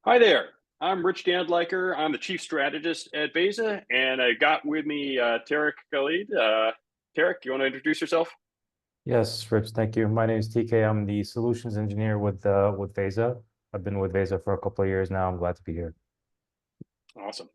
Hi there. I'm Rich Dandliker. I'm the chief strategist at Vasa, and I got with me Tarek Khaled. Tarek, you want to introduce yourself? Yes, Rich, thank you. My name is TK. I'm the solutions engineer with Veza. I've been with Veza for a couple of years now. I'm glad to be here. Awesome.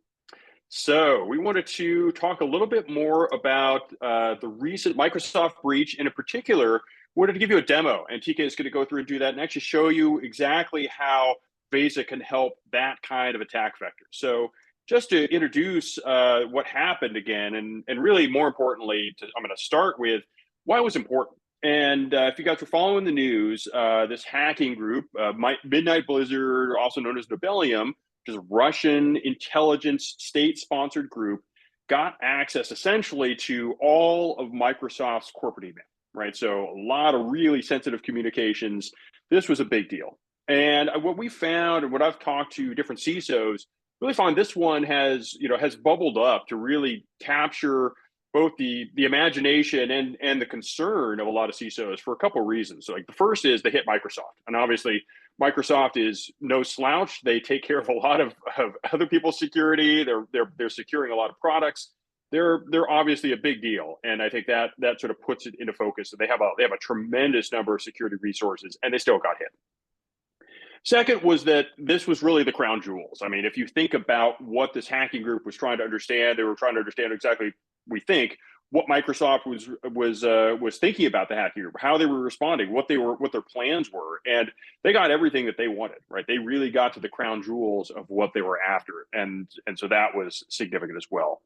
So we wanted to talk a little bit more about the recent Microsoft breach, and in particular, wanted to give you a demo. And TK is going to go through and do that and actually show you exactly how Vasa can help that kind of attack vector. So just to introduce what happened again, and really more importantly, I'm going to start with why it was important. And if you guys were following the news, this hacking group, Midnight Blizzard, also known as Nobelium, which is a Russian intelligence state-sponsored group, got access essentially to all of Microsoft's corporate email, right? So a lot of really sensitive communications. This was a big deal. And what we found, and what I've talked to different CISOs, really found this one has bubbled up to really capture both the imagination and the concern of a lot of CISOs for a couple of reasons. So like the first is they hit Microsoft, and obviously Microsoft is no slouch. They take care of a lot of other people's security. They're securing a lot of products. They're obviously a big deal, and I think that sort of puts it into focus. So they have a tremendous number of security resources, and they still got hit. Second was that this was really the crown jewels. I mean, if you think about what this hacking group was trying to understand, they were trying to understand exactly, we think, what Microsoft was thinking about the hacking group, how they were responding, what their plans were, and they got everything that they wanted. Right, they really got to the crown jewels of what they were after, and so that was significant as well.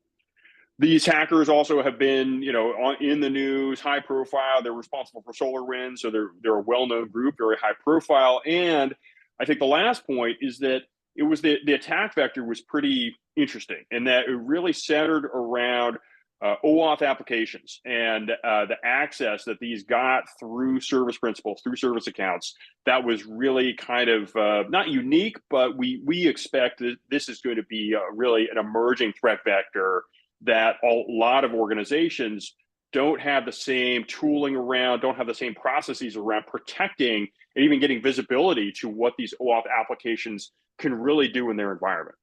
These hackers also have been, in the news, high profile. They're responsible for SolarWinds, so they're a well-known group, very high profile. And I think the last point is that it was the attack vector was pretty interesting in that it really centered around OAuth applications and the access that these got through service principals, through service accounts. That was really kind of not unique, but we expect that this is going to be really an emerging threat vector that a lot of organizations don't have the same tooling around, don't have the same processes around protecting and even getting visibility to what these OAuth applications can really do in their environment.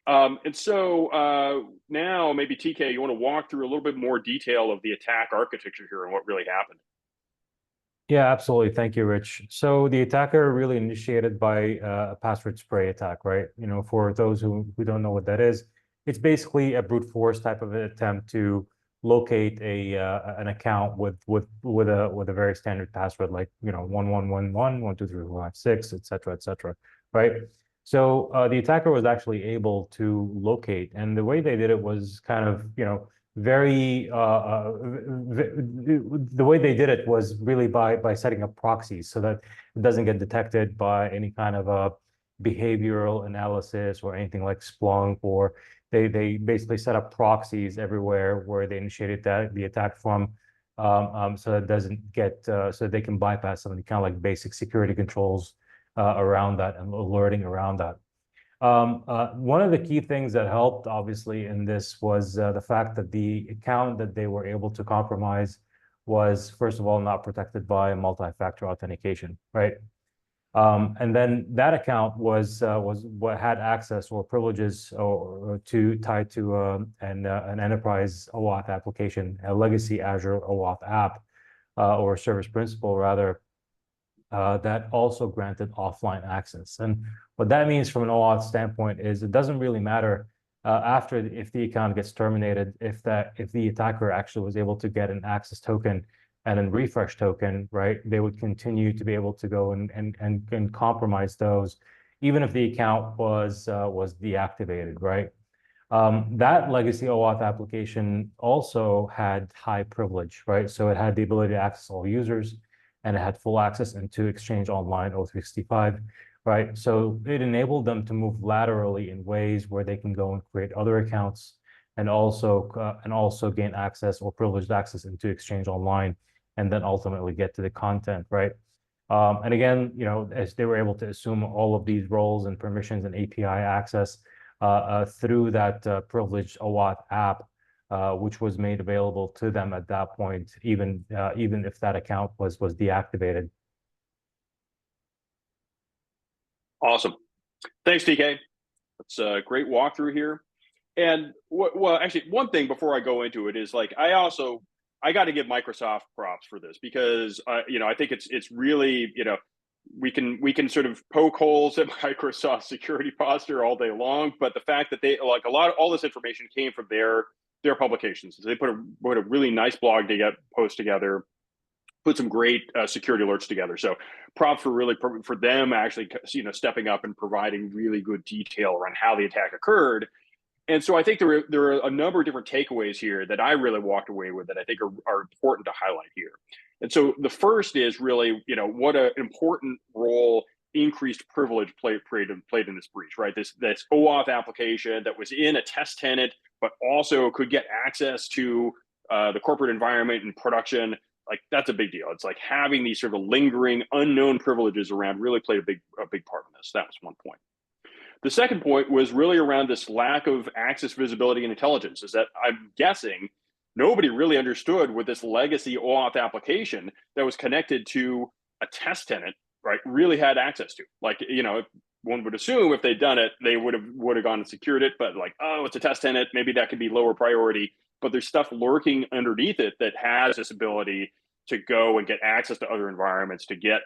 And so now maybe TK, you want to walk through a little bit more detail of the attack architecture here and what really happened. Yeah, absolutely. Thank you, Rich. So the attacker really initiated by a password spray attack, right? For those who don't know what that is, it's basically a brute force type of an attempt to locate an account with a very standard password, like 1111 123 456, etc., right? So the attacker was actually able to locate, and the way they did it was kind of very the way they did it was really by setting up proxies so that it doesn't get detected by any kind of a behavioral analysis or anything like Splunk, or they basically set up proxies everywhere where they initiated the attack from, so it doesn't get so they can bypass some of the kind of like basic security controls around that and alerting around that. One of the key things that helped, obviously, in this was the fact that the account that they were able to compromise was, first of all, not protected by multi-factor authentication, right? And then that account was what had access or privileges or to tied to an enterprise OAuth application, a legacy Azure OAuth app, or service principal rather, that also granted offline access. And what that means from an OAuth standpoint is it doesn't really matter after if the account gets terminated, if the attacker actually was able to get an access token and a refresh token, right? They would continue to be able to go and compromise those, even if the account was deactivated, right? That legacy OAuth application also had high privilege, right? So it had the ability to access all users, and it had full access into Exchange Online O365, right? So it enabled them to move laterally in ways where they can go and create other accounts and also gain access or privileged access into Exchange Online, and then ultimately get to the content, right? And again, as they were able to assume all of these roles and permissions and API access through that privileged OAuth app, which was made available to them at that point, even if that account was deactivated. Awesome. Thanks, TK. It's a great walkthrough here. And well, actually, one thing before I go into it is like I got to give Microsoft props for this because I think it's really we can sort of poke holes at Microsoft security posture all day long, but the fact that they like all this information came from their publications. So they put a really nice blog post together, put some great security alerts together. So props for them actually stepping up and providing really good detail around how the attack occurred. And so I think there are a number of different takeaways here that I really walked away with that I think are important to highlight here. And so the first is really, what an important role increased privilege played in this breach, right? This OAuth application that was in a test tenant, but also could get access to the corporate environment and production. Like that's a big deal. It's like having these sort of lingering unknown privileges around really played a big part in this. That was one point. The second point was really around this lack of access, visibility, and intelligence. Is that I'm guessing nobody really understood what this legacy OAuth application that was connected to a test tenant, right, really had access to. Like, one would assume if they'd done it, they would have gone and secured it. But like, oh, it's a test tenant, maybe that could be lower priority. But there's stuff lurking underneath it that has this ability to go and get access to other environments, to get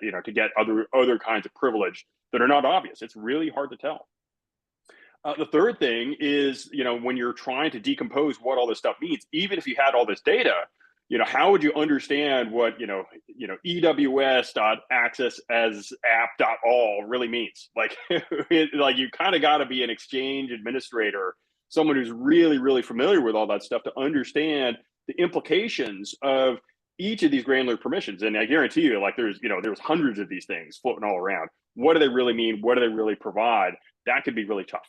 other kinds of privilege that are not obvious. It's really hard to tell. The third thing is, when you're trying to decompose what all this stuff means, even if you had all this data, how would you understand what, EWS.access as app.all really means? Like, like you kind of got to be an Exchange administrator, someone who's really, really familiar with all that stuff to understand the implications of each of these granular permissions. And I guarantee you, like there's hundreds of these things floating all around. What do they really mean? What do they really provide? That could be really tough.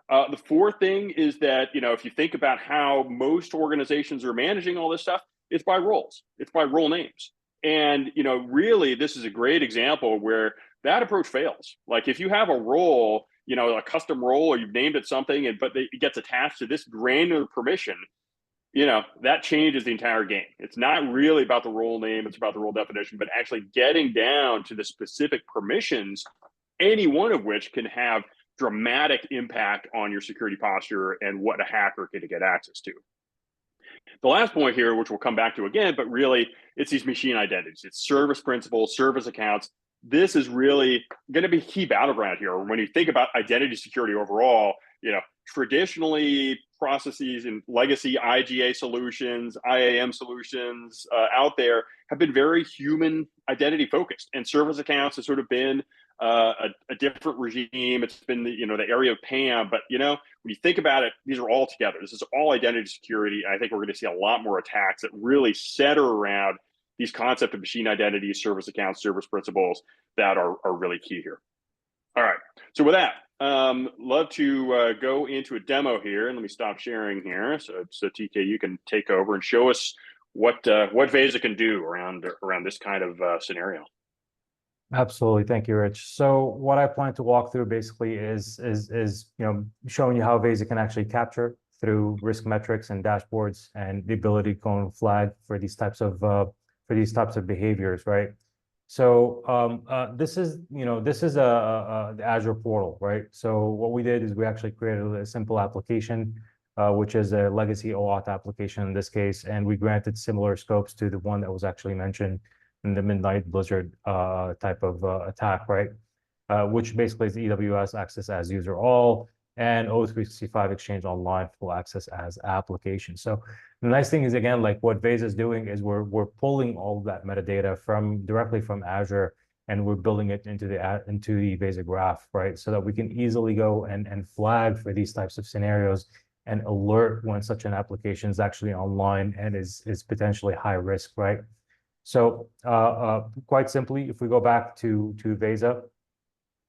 The fourth thing is that, if you think about how most organizations are managing all this stuff, it's by roles, it's by role names. And, really, this is a great example where that approach fails. Like if you have a role, a custom role, or you've named it something, but it gets attached to this granular permission, that changes the entire game. It's not really about the role name, it's about the role definition, but actually getting down to the specific permissions, any one of which can have dramatic impact on your security posture and what a hacker can get access to. The last point here, which we'll come back to again, but really it's these machine identities. It's service principals, service accounts. This is really going to be key battleground here. When you think about identity security overall, traditionally processes and legacy IGA solutions, IAM solutions out there have been very human identity focused, and service accounts has sort of been a different regime. It's been the area of PAM, but when you think about it, these are all together. This is all identity security. I think we're going to see a lot more attacks that really center around these concepts of machine identities, service accounts, service principals that are really key here. All right. So with that, love to go into a demo here, and let me stop sharing here. So TK, you can take over and show us what Veza can do around this kind of scenario. Absolutely. Thank you, Rich. So what I plan to walk through basically is showing you how Veza can actually capture through risk metrics and dashboards, and the ability to go and flag for these types of behaviors, right? So this is the Azure portal, right? So what we did is we actually created a simple application, which is a legacy OAuth application in this case, and we granted similar scopes to the one that was actually mentioned in the Midnight Blizzard type of attack, right? Which basically is EWS access as user all, and O365 Exchange Online full access as application. So the nice thing is, again, like what Veza is doing is we're pulling all of that metadata directly from Azure, and we're building it into the Veza graph, right? So that we can easily go and flag for these types of scenarios and alert when such an application is actually online and is potentially high risk, right? So quite simply, if we go back to Veza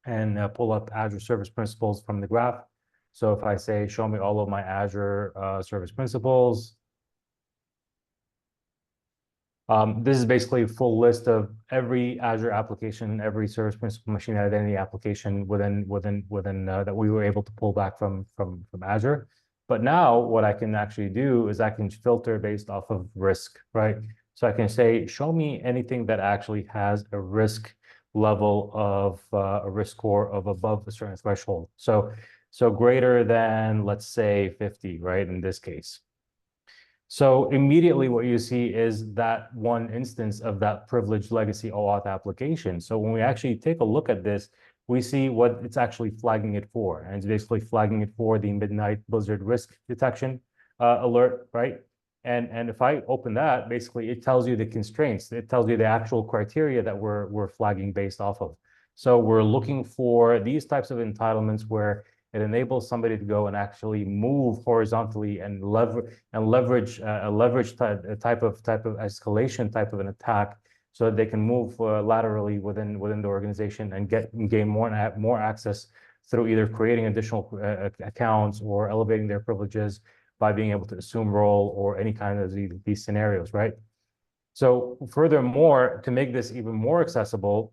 and pull up Azure Service Principals from the graph. So if I say, show me all of my Azure Service Principals, this is basically a full list of every Azure application, every Service Principal machine identity application within that we were able to pull back from Azure. But now what I can actually do is I can filter based off of risk, right? So I can say, show me anything that actually has a risk level of a risk score of above a certain threshold. So greater than, let's say, 50, right, in this case. So immediately what you see is that one instance of that privileged legacy OAuth application. So when we actually take a look at this, we see what it's actually flagging it for. And it's basically flagging it for the midnight blizzard risk detection alert, right? And if I open that, basically it tells you the constraints. It tells you the actual criteria that we're flagging based off of. So we're looking for these types of entitlements where it enables somebody to go and actually move horizontally and leverage a type of escalation type of an attack, so that they can move laterally within the organization and gain more access through either creating additional accounts or elevating their privileges by being able to assume role or any kind of these scenarios, right? So furthermore, to make this even more accessible,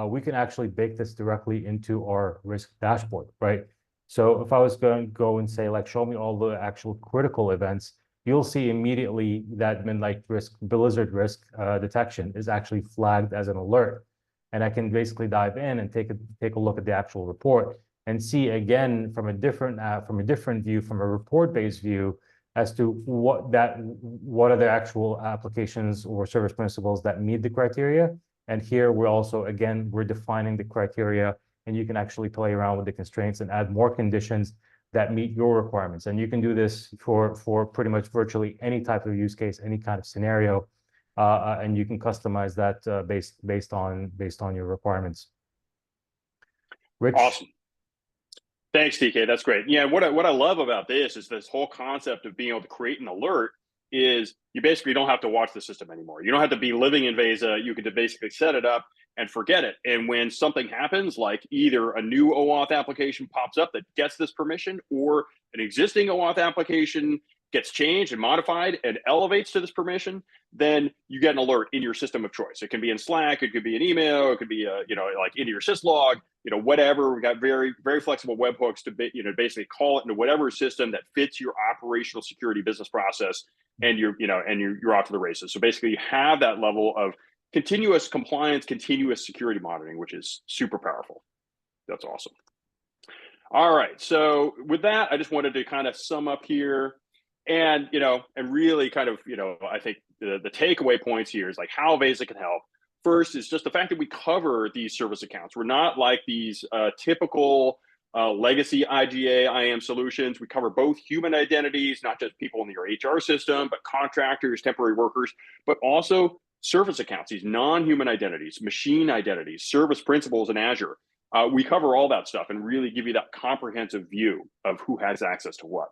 we can actually bake this directly into our risk dashboard, right? So if I was going to go and say, like, show me all the actual critical events, you'll see immediately that midnight blizzard risk detection is actually flagged as an alert. And I can basically dive in and take a look at the actual report and see again from a different view, from a report-based view, as to what are the actual applications or service principals that meet the criteria. And here we're defining the criteria, and you can actually play around with the constraints and add more conditions that meet your requirements. And you can do this for pretty much virtually any type of use case, any kind of scenario, and you can customize that based on your requirements. Rich? Awesome. Thanks, TK. That's great. Yeah, what I love about this is this whole concept of being able to create an alert is you basically don't have to watch the system anymore. You don't have to be living in Veza. You can basically set it up and forget it. And when something happens, like either a new OAuth application pops up that gets this permission, or an existing OAuth application gets changed and modified and elevates to this permission, then you get an alert in your system of choice. It can be in Slack, it could be an email, it could be like into your syslog, whatever. We got very, very flexible webhooks to basically call it into whatever system that fits your operational security business process, and you're off to the races. So basically, you have that level of continuous compliance, continuous security monitoring, which is super powerful. That's awesome. All right. So with that, I just wanted to kind of sum up here. And, and really kind of, I think the takeaway points here is like how Veza can help. First is just the fact that we cover these service accounts. We're not like these typical legacy IGA, IAM solutions. We cover both human identities, not just people in your HR system, but contractors, temporary workers, but also service accounts, these non-human identities, machine identities, service principals in Azure. We cover all that stuff and really give you that comprehensive view of who has access to what.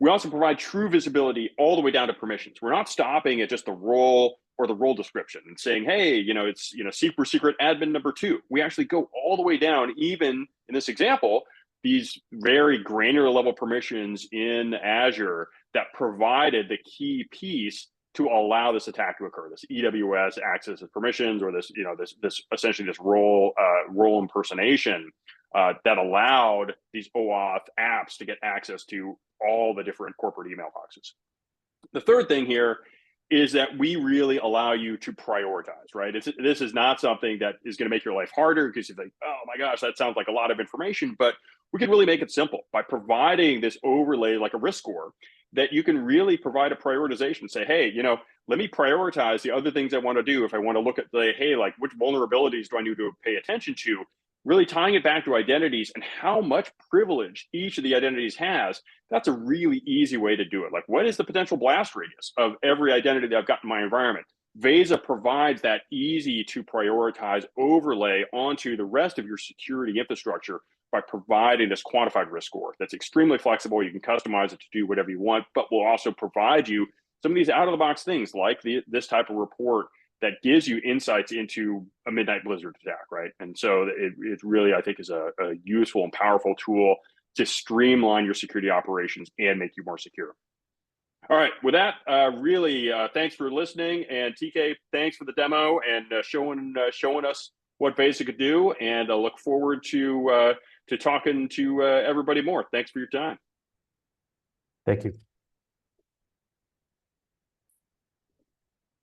We also provide true visibility all the way down to permissions. We're not stopping at just the role or the role description and saying, hey, it's super secret admin number 2. We actually go all the way down, even in this example, these very granular level permissions in Azure that provided the key piece to allow this attack to occur, this EWS access of permissions, or this, this essentially this role impersonation that allowed these OAuth apps to get access to all the different corporate email boxes. The third thing here is that we really allow you to prioritize, right? This is not something that is going to make your life harder because you think, oh my gosh, that sounds like a lot of information, but we can really make it simple by providing this overlay like a risk score that you can really provide a prioritization and say, hey, let me prioritize the other things I want to do. If I want to look at hey, like which vulnerabilities do I need to pay attention to? Really tying it back to identities and how much privilege each of the identities has, that's a really easy way to do it. Like, what is the potential blast radius of every identity that I've got in my environment? Veza provides that easy to prioritize overlay onto the rest of your security infrastructure by providing this quantified risk score that's extremely flexible. You can customize it to do whatever you want, but will also provide you some of these out-of-the-box things like this type of report that gives you insights into a midnight blizzard attack, right? And so it really, I think, is a useful and powerful tool to streamline your security operations and make you more secure. All right, with that, really, thanks for listening. And TK, thanks for the demo and showing us what Veza could do. And I look forward to talking to everybody more. Thanks for your time. Thank you.